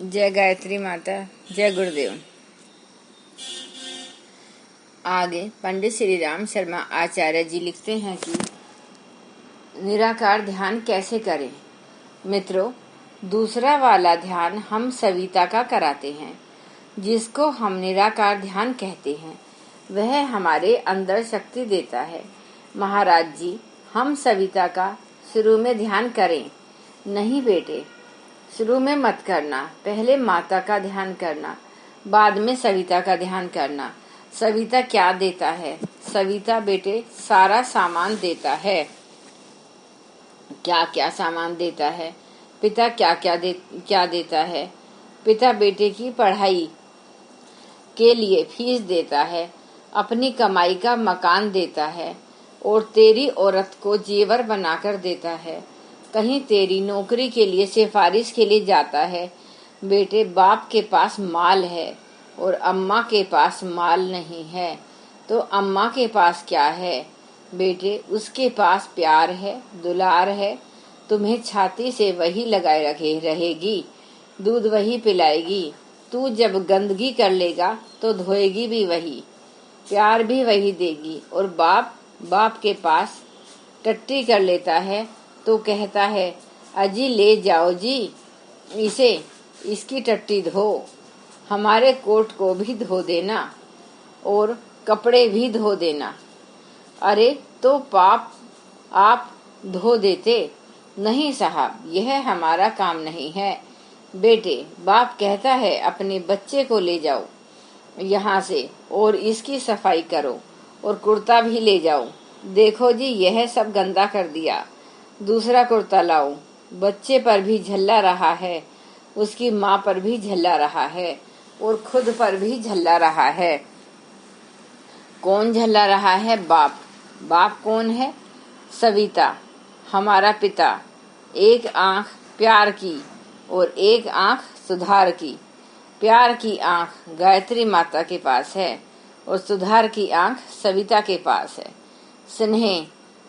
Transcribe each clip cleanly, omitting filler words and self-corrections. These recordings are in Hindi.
जय गायत्री माता, जय गुरुदेव। आगे पंडित श्री राम शर्मा आचार्य जी लिखते हैं कि निराकार ध्यान कैसे करें। मित्रों, दूसरा वाला ध्यान हम सविता का कराते हैं, जिसको हम निराकार ध्यान कहते हैं। वह हमारे अंदर शक्ति देता है। महाराज जी, हम सविता का शुरू में ध्यान करें? नहीं बेटे, शुरू में मत करना। पहले माता का ध्यान करना, बाद में सविता का ध्यान करना। सविता क्या देता है? सविता बेटे सारा सामान देता है। क्या क्या सामान देता है? पिता क्या देता है? पिता बेटे की पढ़ाई के लिए फीस देता है, अपनी कमाई का मकान देता है, और तेरी औरत को जेवर बनाकर देता है। कहीं तेरी नौकरी के लिए सिफारिश के लिए जाता है। बेटे, बाप के पास माल है और अम्मा के पास माल नहीं है, तो अम्मा के पास क्या है? बेटे, उसके पास प्यार है, दुलार है। तुम्हें छाती से वही लगाए रखे रहेगी, दूध वही पिलाएगी। तू जब गंदगी कर लेगा तो धोएगी भी वही, प्यार भी वही देगी। और बाप के पास टट्टी कर लेता है तो कहता है, अजी ले जाओ जी इसे, इसकी टट्टी धो, हमारे कोट को भी धो देना और कपड़े भी धो देना। अरे तो पाप आप धो देते। नहीं साहब, यह हमारा काम नहीं है। बेटे, बाप कहता है अपने बच्चे को ले जाओ यहाँ से और इसकी सफाई करो, और कुर्ता भी ले जाओ। देखो जी, यह सब गंदा कर दिया, दूसरा कुर्ता लाओ। बच्चे पर भी झल्ला रहा है, उसकी माँ पर भी झल्ला रहा है, और खुद पर भी झल्ला रहा है। कौन झल्ला रहा है? बाप कौन है? सविता, हमारा पिता। एक आंख प्यार की और एक आंख सुधार की। प्यार की आंख गायत्री माता के पास है और सुधार की आंख सविता के पास है। स्नेह,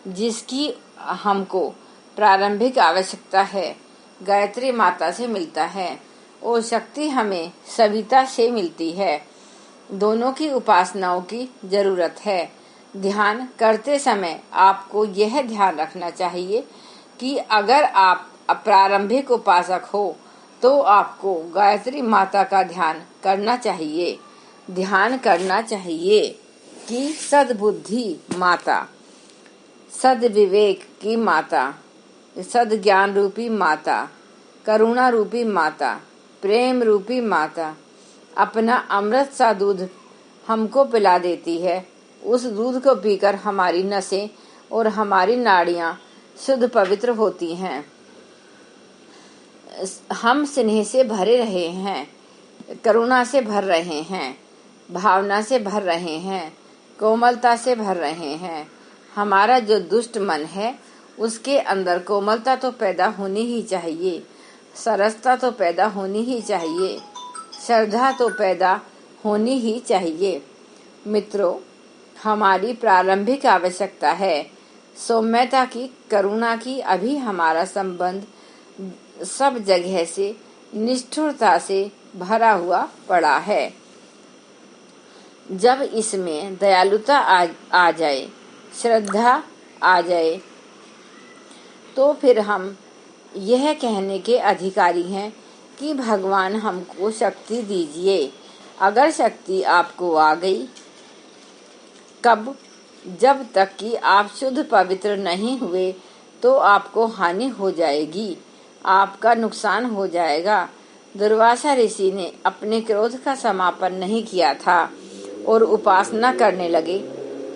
जिसकी हमको प्रारंभिक आवश्यकता है, गायत्री माता से मिलता है, और शक्ति हमें सविता से मिलती है। दोनों की उपासनाओं की जरूरत है। ध्यान करते समय आपको यह ध्यान रखना चाहिए कि अगर आप प्रारंभिक उपासक हो तो आपको गायत्री माता का ध्यान करना चाहिए। ध्यान करना चाहिए कि सद्बुद्धि माता, सद्विवेक की माता, सद्ज्ञान रूपी माता, करुणा रूपी माता, प्रेम रूपी माता अपना अमृत सा दूध हमको पिला देती है। उस दूध को पीकर हमारी नसें और हमारी नाड़ियां शुद्ध पवित्र होती हैं। हम स्नेह से भरे रहे हैं, करुणा से भर रहे हैं, भावना से भर रहे हैं, कोमलता से भर रहे हैं। हमारा जो दुष्ट मन है उसके अंदर कोमलता तो पैदा होनी ही चाहिए, सरसता तो पैदा होनी ही चाहिए, श्रद्धा तो पैदा होनी ही चाहिए। मित्रों, हमारी प्रारंभिक आवश्यकता है सौम्यता की, करुणा की। अभी हमारा संबंध सब जगह से निष्ठुरता से भरा हुआ पड़ा है। जब इसमें दयालुता आ जाए, श्रद्धा आ जाए, तो फिर हम यह कहने के अधिकारी हैं कि भगवान हमको शक्ति दीजिए। अगर शक्ति आपको आ गई, कब? जब तक कि आप शुद्ध पवित्र नहीं हुए तो आपको हानि हो जाएगी, आपका नुकसान हो जाएगा। दुर्वासा ऋषि ने अपने क्रोध का समापन नहीं किया था और उपासना करने लगे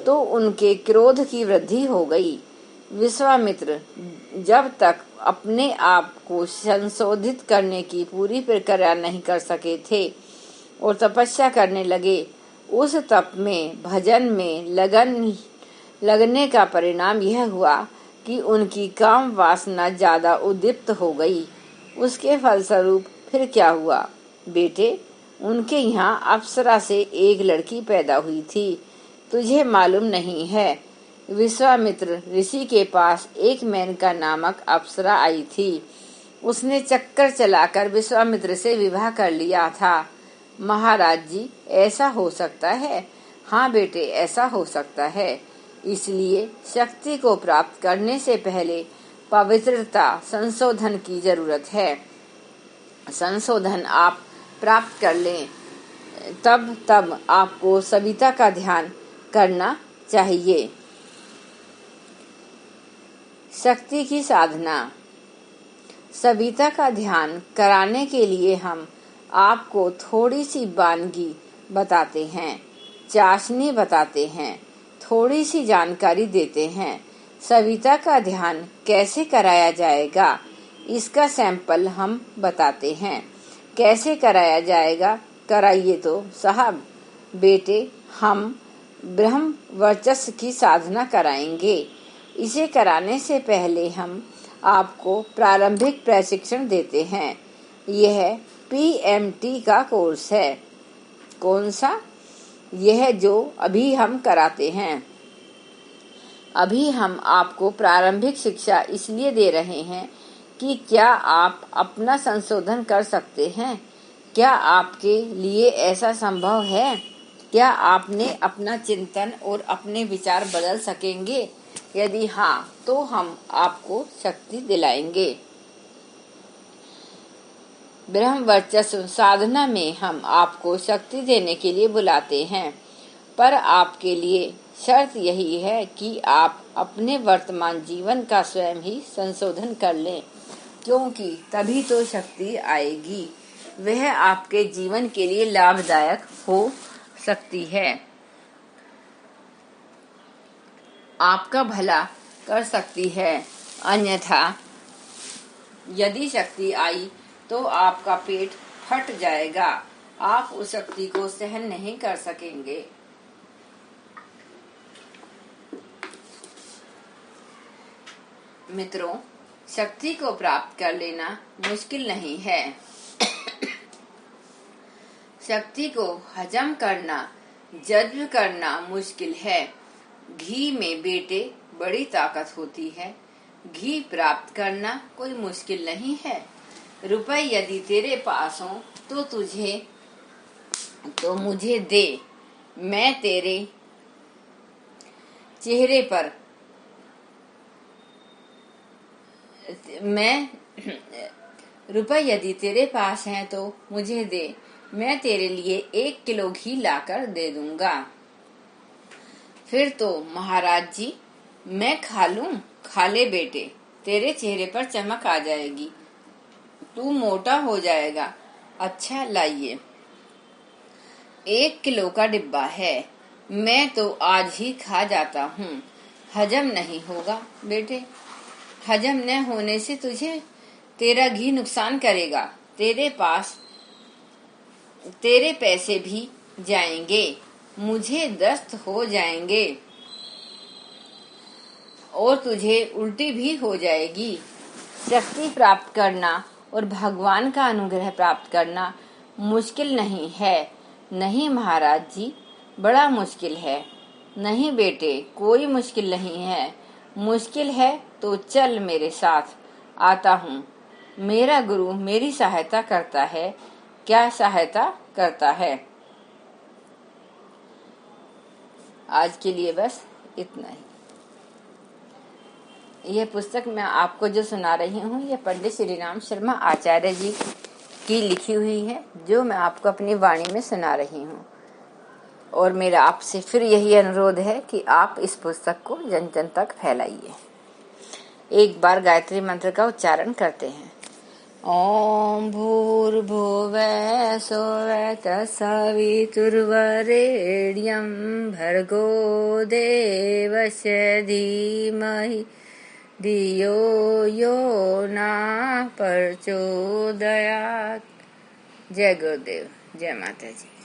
तो उनके क्रोध की वृद्धि हो गई। विश्वामित्र जब तक अपने आप को संशोधित करने की पूरी प्रक्रिया नहीं कर सके थे और तपस्या करने लगे, उस तप में, भजन में लगने का परिणाम यह हुआ कि उनकी काम वासना ज्यादा उद्दीप्त हो गई। उसके फलस्वरूप फिर क्या हुआ? बेटे, उनके यहाँ अप्सरा से एक लड़की पैदा हुई थी, तुझे मालूम नहीं है? विश्वामित्र ऋषि के पास एक मेनका नामक अप्सरा आई थी। उसने चक्कर चलाकर विश्वामित्र से विवाह कर लिया था। महाराज जी, ऐसा हो सकता है? हाँ बेटे, ऐसा हो सकता है। इसलिए शक्ति को प्राप्त करने से पहले पवित्रता, संशोधन की जरूरत है। संशोधन आप प्राप्त कर लें, तब आपको सविता का ध्यान करना चाहिए। शक्ति की साधना। सविता का ध्यान कराने के लिए हम आपको थोड़ी सी वानगी बताते हैं, चाशनी बताते हैं, थोड़ी सी जानकारी देते हैं। सविता का ध्यान कैसे कराया जाएगा, इसका सैंपल हम बताते हैं। कैसे कराया जाएगा? कराइए तो साहब। बेटे, हम ब्रह्म वर्चस्व की साधना कराएंगे। इसे कराने से पहले हम आपको प्रारंभिक प्रशिक्षण देते हैं। यह PMT का कोर्स है। कौन सा? यह जो अभी हम कराते हैं। अभी हम आपको प्रारंभिक शिक्षा इसलिए दे रहे हैं कि क्या आप अपना संशोधन कर सकते हैं? क्या आपके लिए ऐसा संभव है? क्या आपने अपना चिंतन और अपने विचार बदल सकेंगे? यदि हाँ, तो हम आपको शक्ति दिलाएंगे। ब्रह्म वर्चस्व साधना में हम आपको शक्ति देने के लिए बुलाते हैं, पर आपके लिए शर्त यही है कि आप अपने वर्तमान जीवन का स्वयं ही संशोधन कर लें, क्योंकि तभी तो शक्ति आएगी। वह आपके जीवन के लिए लाभदायक हो सकती है, आपका भला कर सकती है। अन्यथा यदि शक्ति आई तो आपका पेट फट जाएगा, आप उस शक्ति को सहन नहीं कर सकेंगे। मित्रों, शक्ति को प्राप्त कर लेना मुश्किल नहीं है। शक्ति को हजम करना, जज्ब करना मुश्किल है। घी में बेटे बड़ी ताकत होती है। घी प्राप्त करना कोई मुश्किल नहीं है। रुपए यदि तेरे पास हो तो मुझे दे। मैं तेरे चेहरे पर रुपए यदि तेरे पास हैं तो मुझे दे। मैं तेरे लिए 1 किलो घी लाकर दे दूंगा। फिर तो महाराज जी, मैं खा लूं? खा ले बेटे, तेरे चेहरे पर चमक आ जाएगी, तू मोटा हो जाएगा। अच्छा लाइए, 1 किलो का डिब्बा है। मैं तो आज ही खा जाता हूँ। हजम नहीं होगा बेटे। हजम न होने से तुझे तेरा घी नुकसान करेगा। तेरे पैसे भी जाएंगे, मुझे दस्त हो जाएंगे और तुझे उल्टी भी हो जाएगी। शक्ति प्राप्त करना और भगवान का अनुग्रह प्राप्त करना मुश्किल नहीं है। नहीं महाराज जी, बड़ा मुश्किल है। नहीं बेटे, कोई मुश्किल नहीं है। मुश्किल है तो चल मेरे साथ, आता हूँ। मेरा गुरु मेरी सहायता करता है। क्या सहायता करता है? आज के लिए बस इतना ही। यह पुस्तक मैं आपको जो सुना रही हूँ, यह पंडित श्री राम शर्मा आचार्य जी की लिखी हुई है, जो मैं आपको अपनी वाणी में सुना रही हूँ। और मेरा आपसे फिर यही अनुरोध है कि आप इस पुस्तक को जन जन तक फैलाइए। एक बार गायत्री मंत्र का उच्चारण करते हैं। ओम भूर्भुवः स्वः तत्सवितुर्वरेण्यं भर्गो देवस्य धीमहि धियो यो नः प्रचोदयात्। जय गुरुदेव, जय माता जी।